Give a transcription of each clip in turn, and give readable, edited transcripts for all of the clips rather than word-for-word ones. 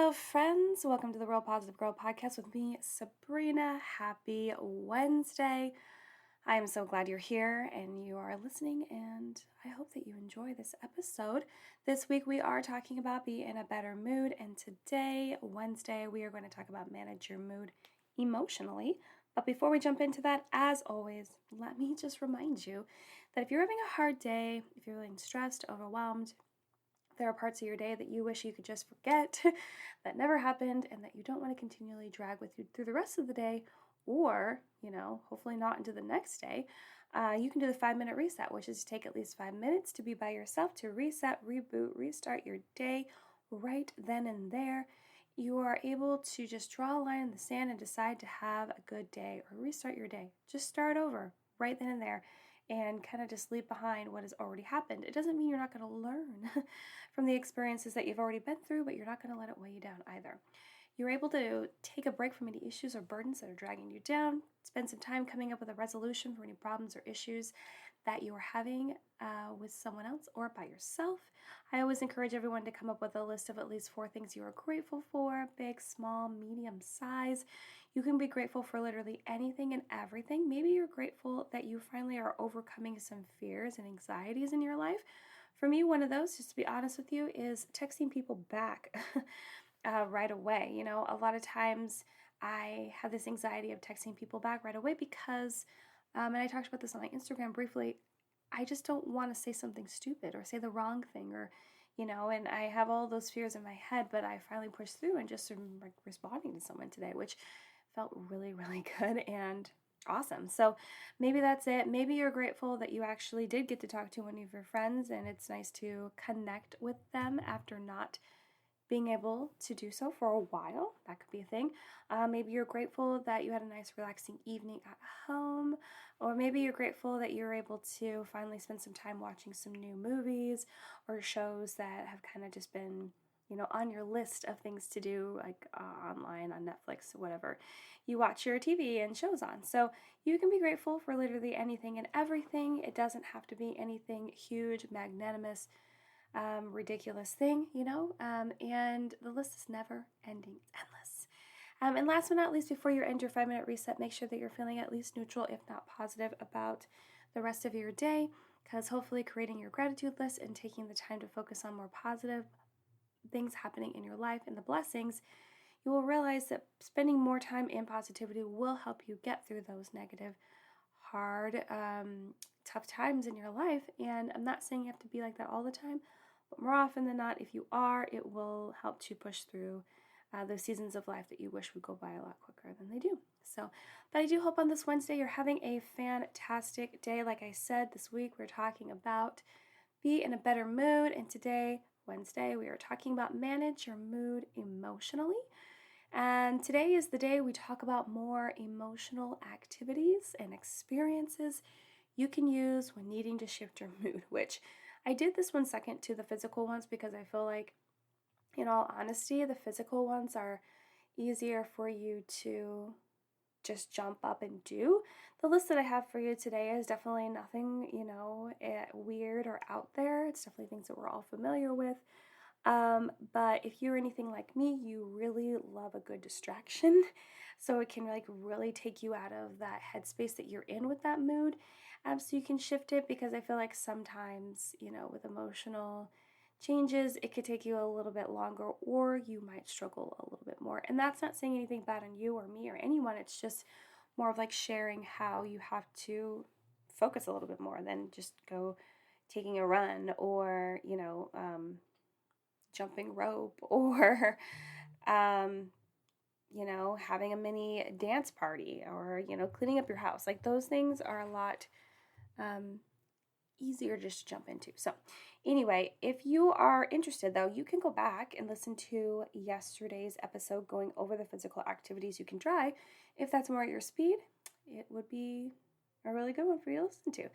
Hello, friends. Welcome to the Real Positive Girl podcast with me, Sabrina. Happy Wednesday. I am so glad you're here and you are listening, and I hope that you enjoy this episode. This week, we are talking about be in a better mood, and today, Wednesday, we are going to talk about manage your mood emotionally. But before we jump into that, as always, let me just remind you that if you're having a hard day, if you're feeling stressed, overwhelmed, there are parts of your day that you wish you could just forget, that never happened, and that you don't want to continually drag with you through the rest of the day, or, hopefully not into the next day, you can do the 5-minute reset, which is to take at least 5 minutes to be by yourself, to reset, reboot, restart your day right then and there. You are able to just draw a line in the sand and decide to have a good day or restart your day. Just start over right then and there and kind of just leave behind what has already happened. It doesn't mean you're not going to learn from the experiences that you've already been through, but you're not going to let it weigh you down either. You're able to take a break from any issues or burdens that are dragging you down, spend some time coming up with a resolution for any problems or issues that you are having with someone else or by yourself. I always encourage everyone to come up with a list of at least 4 things you are grateful for, big, small, medium size. You can be grateful for literally anything and everything. Maybe you're grateful that you finally are overcoming some fears and anxieties in your life. For me, one of those, just to be honest with you, is texting people back right away. A lot of times I have this anxiety of texting people back right away because, and I talked about this on my Instagram briefly, I just don't want to say something stupid or say the wrong thing and I have all those fears in my head, but I finally pushed through and just like responding to someone today, which felt really, really good and awesome. So maybe that's it. Maybe you're grateful that you actually did get to talk to one of your friends and it's nice to connect with them after not being able to do so for a while. That could be a thing. Maybe you're grateful that you had a nice relaxing evening at home, or maybe you're grateful that you're able to finally spend some time watching some new movies or shows that have kind of just been on your list of things to do, like online, on Netflix, whatever you watch your TV and shows on. So you can be grateful for literally anything and everything. It doesn't have to be anything huge, magnanimous, ridiculous thing, and the list is never ending. It's endless. And last but not least, before you end your 5-minute reset, make sure that you're feeling at least neutral, if not positive, about the rest of your day, because hopefully creating your gratitude list and taking the time to focus on more positive things happening in your life and the blessings, you will realize that spending more time in positivity will help you get through those negative, hard, tough times in your life. And I'm not saying you have to be like that all the time, but more often than not, if you are, it will help to push through those seasons of life that you wish would go by a lot quicker than they do. So, but I do hope on this Wednesday you're having a fantastic day. Like I said, this week we're talking about be in a better mood, and today, Wednesday, we are talking about manage your mood emotionally. And today is the day we talk about more emotional activities and experiences you can use when needing to shift your mood, which I did this one second to the physical ones because I feel like, in all honesty, the physical ones are easier for you to just jump up and do. The list that I have for you today is definitely nothing, weird or out there. It's definitely things that we're all familiar with. But if you're anything like me, you really love a good distraction. So it can really take you out of that headspace that you're in with that mood. So you can shift it, because I feel like sometimes, with emotional changes, it could take you a little bit longer, or you might struggle a little bit more. And that's not saying anything bad on you or me or anyone. It's just more of like sharing how you have to focus a little bit more than just go taking a run or, jumping rope or, having a mini dance party or, cleaning up your house. Like, those things are a lot easier just to jump into. So anyway, if you are interested though, you can go back and listen to yesterday's episode going over the physical activities you can try. If that's more at your speed, it would be a really good one for you to listen to.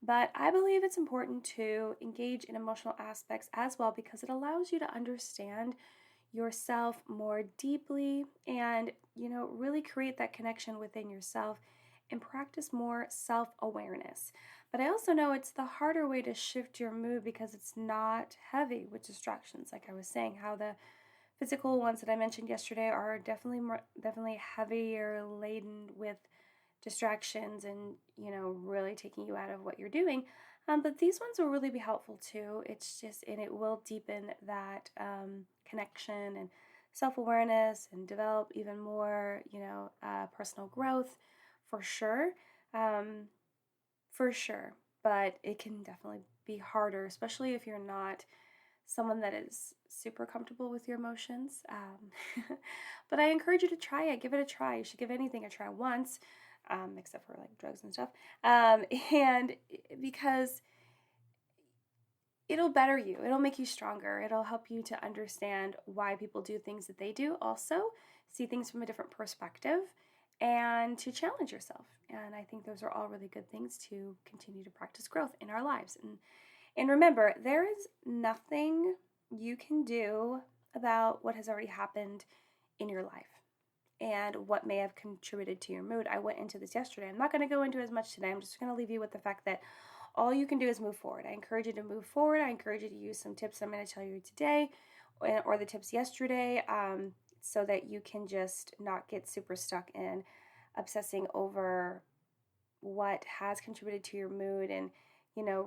But I believe it's important to engage in emotional aspects as well, because it allows you to understand yourself more deeply and, really create that connection within yourself and practice more self-awareness. But I also know it's the harder way to shift your mood because it's not heavy with distractions. Like I was saying, how the physical ones that I mentioned yesterday are definitely heavier laden with distractions and, really taking you out of what you're doing. But these ones will really be helpful too. And it will deepen that connection and self awareness and develop even more, personal growth for sure. Um, for sure. But it can definitely be harder, especially if you're not someone that is super comfortable with your emotions. But I encourage you to try it. Give it a try. You should give anything a try once, except for like drugs and stuff. And because it'll better you, it'll make you stronger, it'll help you to understand why people do things that they do, also see things from a different perspective, and to challenge yourself. And I think those are all really good things to continue to practice growth in our lives. And remember, there is nothing you can do about what has already happened in your life and what may have contributed to your mood. I went into this yesterday. I'm not going to go into as much today. I'm just going to leave you with the fact that all you can do is move forward. I encourage you to move forward. I encourage you to use some tips I'm going to tell you today or the tips yesterday, so that you can just not get super stuck in obsessing over what has contributed to your mood, and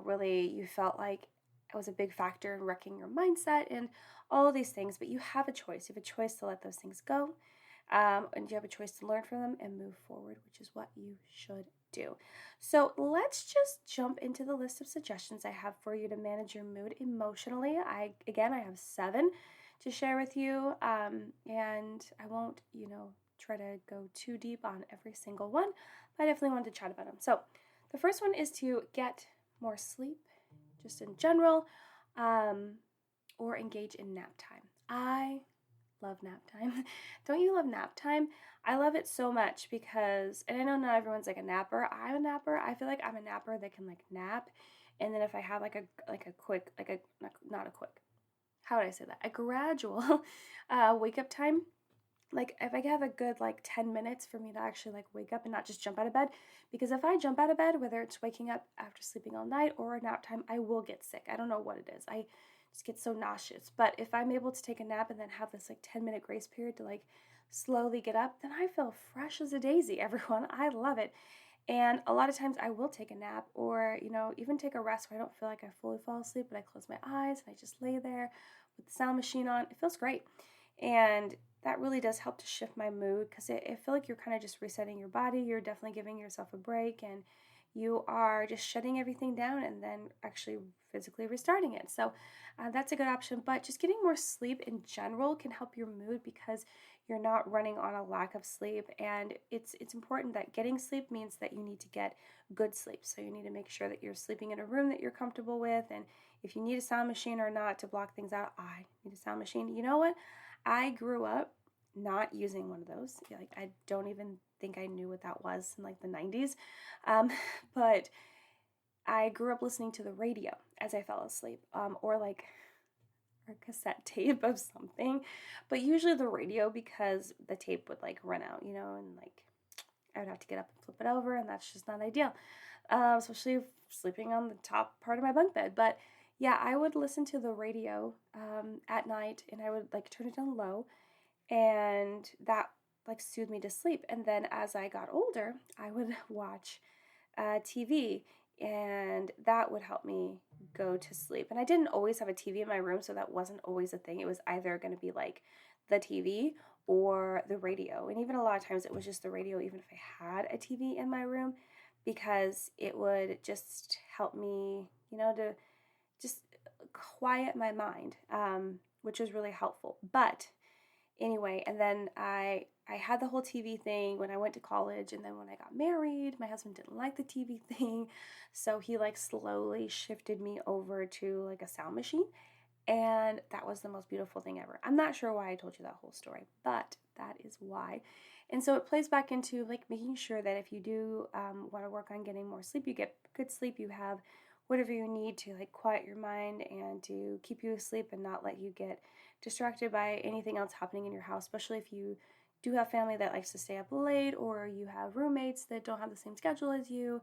really you felt like it was a big factor in wrecking your mindset and all of these things. But you have a choice. You have a choice to let those things go, and you have a choice to learn from them and move forward, which is what you should do. So let's just jump into the list of suggestions I have for you to manage your mood emotionally. I have 7 to share with you, and I won't try to go too deep on every single one, but I definitely wanted to chat about them. So the first one is to get more sleep, just in general, or engage in nap time. I love nap time. Don't you love nap time? I love it so much because, and I know not everyone's like a napper. I'm a napper. I feel like I'm a napper that can like nap, and then if I have like a quick, like a not a quick, how would I say that? A gradual wake up time. Like if I have a good like 10 minutes for me to actually like wake up and not just jump out of bed, because if I jump out of bed, whether it's waking up after sleeping all night or a nap time, I will get sick. I don't know what it is. I just get so nauseous. But if I'm able to take a nap and then have this like 10-minute grace period to like slowly get up, then I feel fresh as a daisy, everyone. I love it. And a lot of times I will take a nap or, even take a rest where I don't feel like I fully fall asleep, but I close my eyes and I just lay there with the sound machine on. It feels great. And that really does help to shift my mood, because I feel like you're kind of just resetting your body. You're definitely giving yourself a break, and you are just shutting everything down and then actually physically restarting it. So that's a good option. But just getting more sleep in general can help your mood, because you're not running on a lack of sleep. And it's important that getting sleep means that you need to get good sleep. So you need to make sure that you're sleeping in a room that you're comfortable with. And if you need a sound machine or not to block things out, I need a sound machine. You know what? I grew up not using one of those. Like, I don't even think I knew what that was in like the 90s. But I grew up listening to the radio as I fell asleep, or like a cassette tape of something, but usually the radio, because the tape would like run out, and like I would have to get up and flip it over, and that's just not ideal, especially sleeping on the top part of my bunk bed. But yeah, I would listen to the radio at night, and I would like turn it down low, and that like soothed me to sleep. And then as I got older, I would watch TV, and that would help me go to sleep. And I didn't always have a TV in my room, so that wasn't always a thing. It was either going to be like the TV or the radio. And even a lot of times it was just the radio, even if I had a TV in my room, because it would just help me, to just quiet my mind, which was really helpful. But anyway, and then I had the whole TV thing when I went to college, and then when I got married, my husband didn't like the TV thing, so he like slowly shifted me over to like a sound machine, and that was the most beautiful thing ever. I'm not sure why I told you that whole story, but that is why. And so it plays back into like making sure that if you do want to work on getting more sleep, you get good sleep, you have whatever you need to like quiet your mind and to keep you asleep and not let you get distracted by anything else happening in your house, especially if you do have family that likes to stay up late, or you have roommates that don't have the same schedule as you.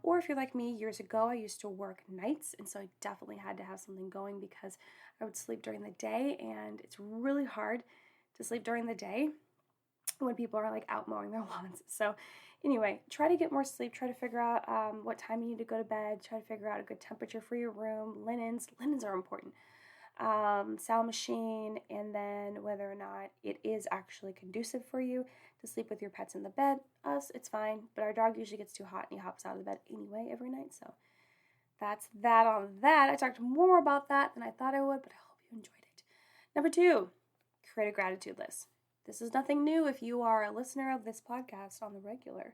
Or if you're like me, years ago, I used to work nights, and so I definitely had to have something going because I would sleep during the day, and it's really hard to sleep during the day when people are like out mowing their lawns. So anyway, try to get more sleep. Try to figure out what time you need to go to bed. Try to figure out a good temperature for your room. Linens are important. Sound machine, and then whether or not it is actually conducive for you to sleep with your pets in the bed. Us, it's fine, but our dog usually gets too hot and he hops out of the bed anyway every night. So that's that on that. I talked more about that than I thought I would, but I hope you enjoyed it. Number 2, create a gratitude list. This is nothing new if you are a listener of this podcast on the regular.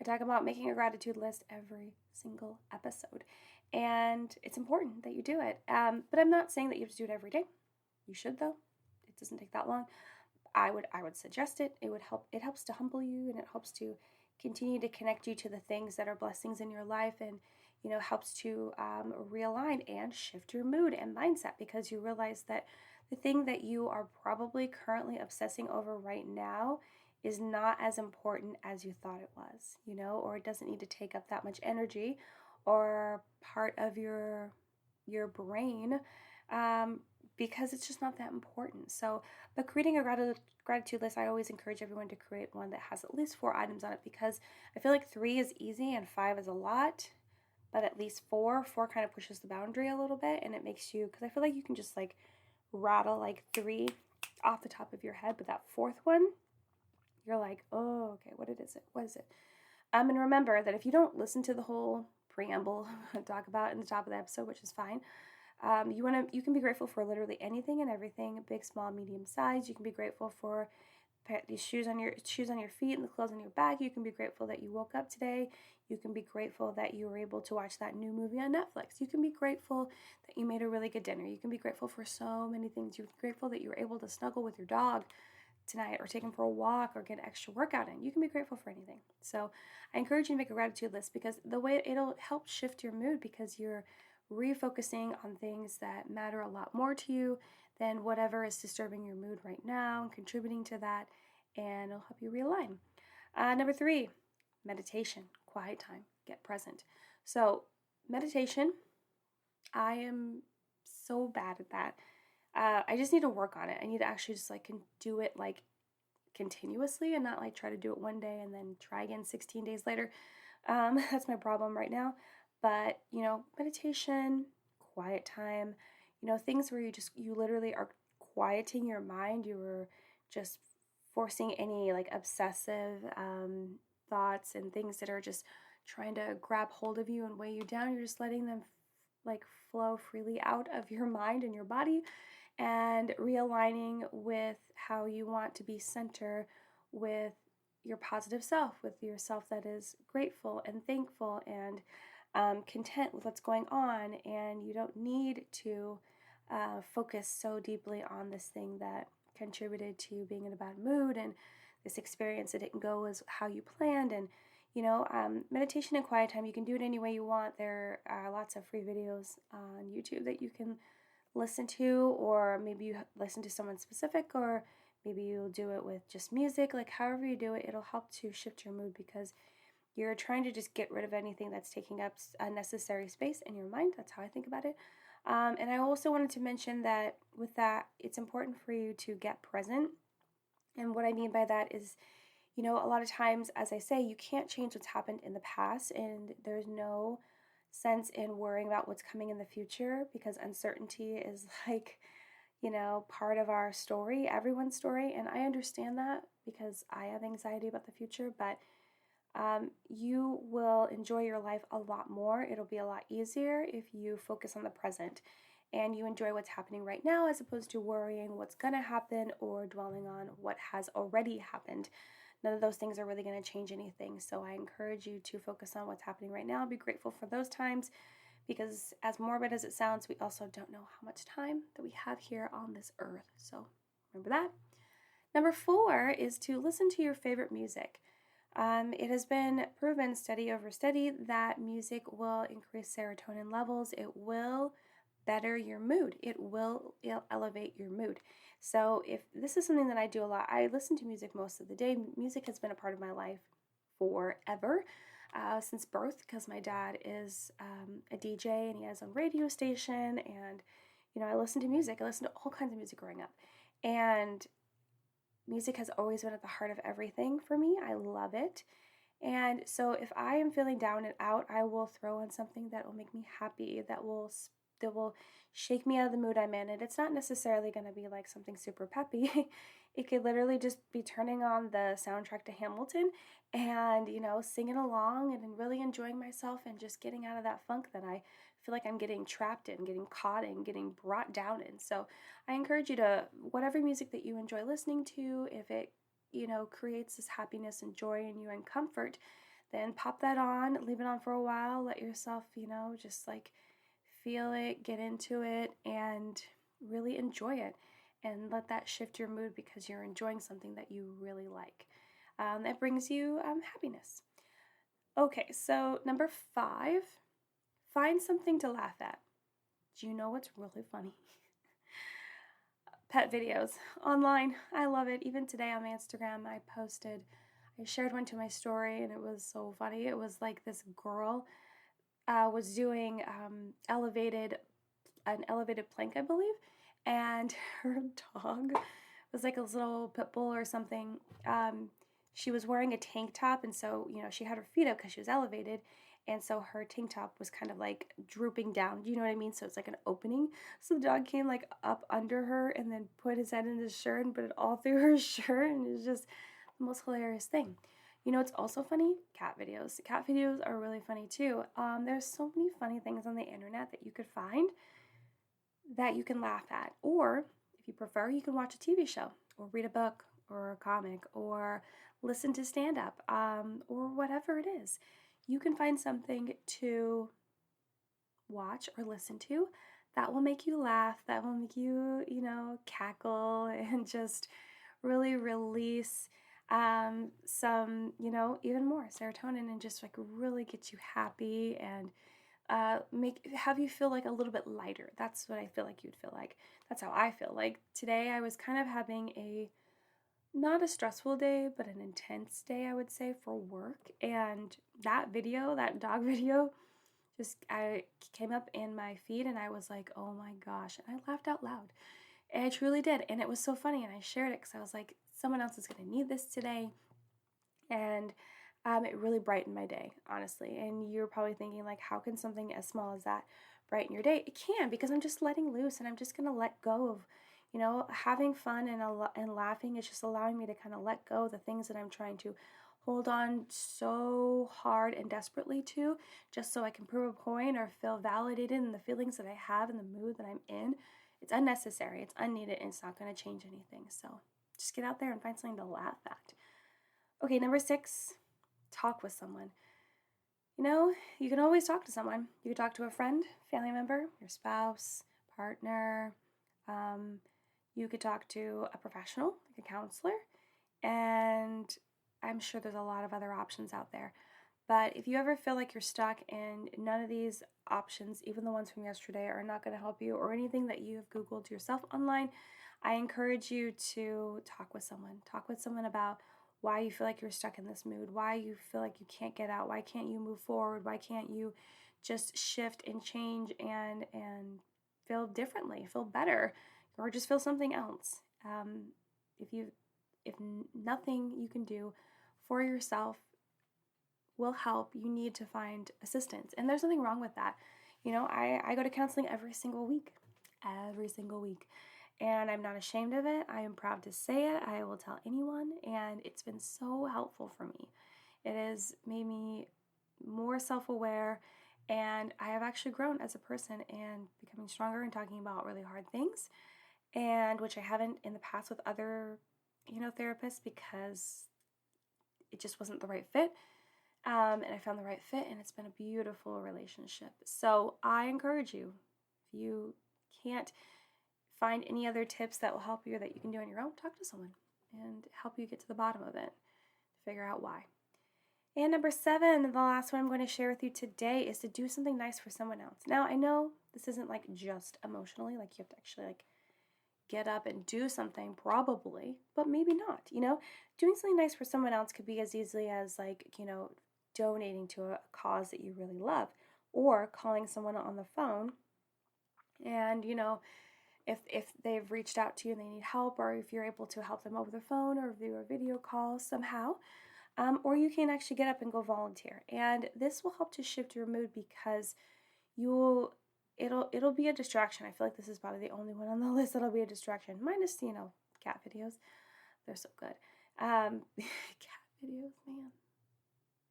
I talk about making a gratitude list every single episode, and it's important that you do it. But I'm not saying that you have to do it every day. You should, though. It doesn't take that long. I would suggest it. It would help. It helps to humble you, and it helps to continue to connect you to the things that are blessings in your life, and helps to realign and shift your mood and mindset, because you realize that the thing that you are probably currently obsessing over right now is not as important as you thought it was, or it doesn't need to take up that much energy or part of your brain, because it's just not that important. So, but creating a gratitude list, I always encourage everyone to create one that has at least 4 items on it, because I feel like 3 is easy and 5 is a lot, but at least 4 kind of pushes the boundary a little bit, and it makes you, because I feel like you can just like rattle like 3 off the top of your head, but that 4th one, you're like, oh, okay, what is it? And remember that if you don't listen to the whole preamble I talk about in the top of the episode, which is fine, you can be grateful for literally anything and everything, big, small, medium size. You can be grateful for these shoes on your feet and the clothes on your back. You can be grateful that you woke up today. You can be grateful that you were able to watch that new movie on Netflix. You can be grateful that you made a really good dinner. You can be grateful for so many things. You're grateful that you were able to snuggle with your dog tonight, or take him for a walk, or get an extra workout in. You can be grateful for anything. So I encourage you to make a gratitude list, because the way it'll help shift your mood, because you're refocusing on things that matter a lot more to you than whatever is disturbing your mood right now and contributing to that, and it'll help you realign. Number 3, meditation, quiet time, get present. So meditation, I am so bad at that. I just need to work on it. I need to actually just like do it like continuously, and not like try to do it one day and then try again 16 days later. That's my problem right now. But, meditation, quiet time, things where you literally are quieting your mind. You are just forcing any like obsessive thoughts and things that are just trying to grab hold of you and weigh you down. You're just letting them like flow freely out of your mind and your body, and realigning with how you want to be center with your positive self, with yourself that is grateful and thankful and content with what's going on. And you don't need to focus so deeply on this thing that contributed to you being in a bad mood, and this experience that didn't go as how you planned. And meditation and quiet time, you can do it any way you want. There are lots of free videos on YouTube that you can listen to, or maybe you listen to someone specific, or maybe you'll do it with just music. Like however you do it, it'll help to shift your mood, because you're trying to just get rid of anything that's taking up unnecessary space in your mind. That's how I think about it. And I also wanted to mention that with that, it's important for you to get present. And what I mean by that is, a lot of times, as I say, you can't change what's happened in the past, and there's no sense in worrying about what's coming in the future, because uncertainty is like, part of our story, everyone's story. And I understand that, because I have anxiety about the future, but you will enjoy your life a lot more. It'll be a lot easier if you focus on the present and you enjoy what's happening right now, as opposed to worrying what's going to happen or dwelling on what has already happened. None of those things are really going to change anything. So I encourage you to focus on what's happening right now. Be grateful for those times, because as morbid as it sounds, we also don't know how much time that we have here on this earth. So remember that. Number 4 is to listen to your favorite music. It has been proven study over study that music will increase serotonin levels. It will better your mood. It will elevate your mood. So if this is something that I do a lot, I listen to music most of the day. Music has been a part of my life forever, since birth, because my dad is a DJ and he has a radio station, and I listened to music. I listened to all kinds of music growing up. And music has always been at the heart of everything for me. I love it. And so if I am feeling down and out, I will throw on something that will make me happy, that will shake me out of the mood I'm in. And it's not necessarily going to be like something super peppy. It could literally just be turning on the soundtrack to Hamilton and, singing along and really enjoying myself and just getting out of that funk that I feel like I'm getting trapped in, getting caught in, getting brought down in. So I encourage you to, whatever music that you enjoy listening to, if it creates this happiness and joy in you and comfort, then pop that on, leave it on for a while, let yourself, just like feel it, get into it, and really enjoy it. And let that shift your mood because you're enjoying something that you really like. That brings you happiness. Okay, so number 5, find something to laugh at. Do you know what's really funny? Pet videos online. I love it. Even today on my Instagram, I shared one to my story and it was so funny. It was like this girl was doing an elevated plank, I believe, and her dog was like a little pit bull or something. She was wearing a tank top, and so she had her feet up because she was elevated, and so her tank top was kind of like drooping down. Do you know what I mean? So it's like an opening. So the dog came like up under her and then put his head in his shirt and put it all through her shirt, and it's just the most hilarious thing. It's also funny? Cat videos. Cat videos are really funny too. There's so many funny things on the internet that you could find that you can laugh at. Or, if you prefer, you can watch a TV show or read a book or a comic or listen to stand up or whatever it is. You can find something to watch or listen to that will make you laugh, that will make you, cackle and just really release some, even more serotonin and just like really get you happy and have you feel like a little bit lighter. That's what I feel like you'd feel like. That's how I feel. Like today I was kind of having not a stressful day, but an intense day, I would say, for work. And that dog video, I came up in my feed and I was like, oh my gosh. And I laughed out loud. And I truly did. And it was so funny. And I shared it because I was like, someone else is going to need this today. And it really brightened my day, honestly. And you're probably thinking, like, how can something as small as that brighten your day? It can, because I'm just letting loose and I'm just going to let go of, having fun and laughing is just allowing me to kind of let go of the things that I'm trying to hold on so hard and desperately to, just so I can prove a point or feel validated in the feelings that I have and the mood that I'm in. It's unnecessary, it's unneeded, and it's not going to change anything. So just get out there and find something to laugh at. Okay, number 6, talk with someone. You can always talk to someone. You can talk to a friend, family member, your spouse, partner. You could talk to a professional, like a counselor, and I'm sure there's a lot of other options out there. But if you ever feel like you're stuck and none of these options, even the ones from yesterday, are not going to help you, or anything that you have Googled yourself online, I encourage you to talk with someone. Talk with someone about why you feel like you're stuck in this mood, why you feel like you can't get out, why can't you move forward, why can't you just shift and change and feel differently, feel better, or just feel something else. If nothing you can do for yourself will help, you need to find assistance. And there's nothing wrong with that. I go to counseling every single week. And I'm not ashamed of it. I am proud to say it. I will tell anyone. And it's been so helpful for me. It has made me more self-aware. And I have actually grown as a person and becoming stronger and talking about really hard things. And which I haven't in the past with other, therapists, because it just wasn't the right fit. And I found the right fit, and it's been a beautiful relationship. So I encourage you, if you can't find any other tips that will help you or that you can do on your own, talk to someone and help you get to the bottom of it, figure out why. And number 7, the last one I'm going to share with you today, is to do something nice for someone else. Now, I know this isn't like just emotionally, like you have to actually like get up and do something, probably, but maybe not. Doing something nice for someone else could be as easily as like, donating to a cause that you really love, or calling someone on the phone And, if they've reached out to you and they need help, or if you're able to help them over the phone or through a video call somehow, or you can actually get up and go volunteer. And this will help to shift your mood because it'll be a distraction. I feel like this is probably the only one on the list that'll be a distraction, minus, cat videos. They're so good. Cat videos, man.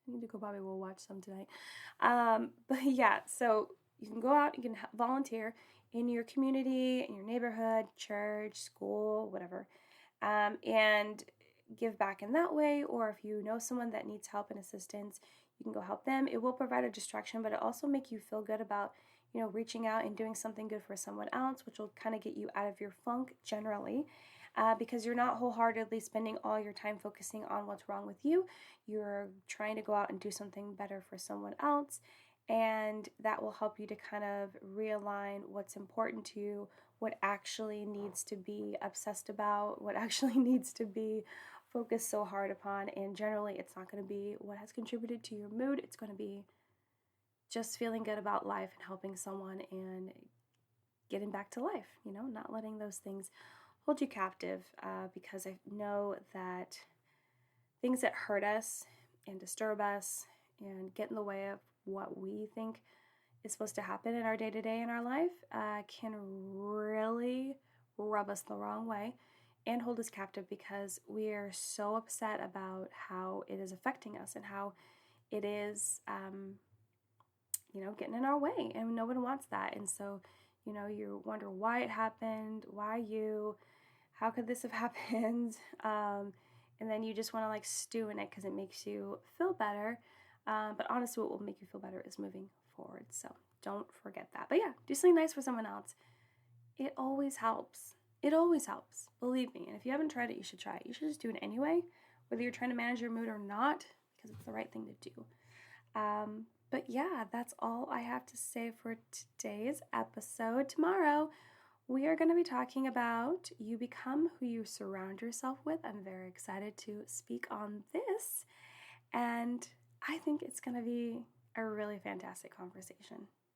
I need to go probably will watch some tonight. But yeah, so you can go out, you can volunteer in your community, in your neighborhood, church, school, whatever, and give back in that way. Or if you know someone that needs help and assistance, you can go help them. It will provide a distraction, but it also make you feel good about, reaching out and doing something good for someone else, which will kind of get you out of your funk generally. Because you're not wholeheartedly spending all your time focusing on what's wrong with you. You're trying to go out and do something better for someone else, and that will help you to kind of realign what's important to you, what actually needs to be obsessed about, what actually needs to be focused so hard upon. And generally, it's not going to be what has contributed to your mood. It's going to be just feeling good about life and helping someone and getting back to life, not letting those things hold you captive, because I know that things that hurt us and disturb us and get in the way of what we think is supposed to happen in our day-to-day in our life can really rub us the wrong way and hold us captive, because we are so upset about how it is affecting us and how it is getting in our way, and no one wants that. And so you wonder why it happened, why you, how could this have happened? And then you just want to stew in it because it makes you feel better. But honestly, what will make you feel better is moving forward. So don't forget that. But yeah, do something nice for someone else. It always helps. It always helps. Believe me. And if you haven't tried it, you should try it. You should just do it anyway, whether you're trying to manage your mood or not, because it's the right thing to do. But yeah, that's all I have to say for today's episode. Tomorrow, we are going to be talking about you become who you surround yourself with. I'm very excited to speak on this, and I think it's going to be a really fantastic conversation.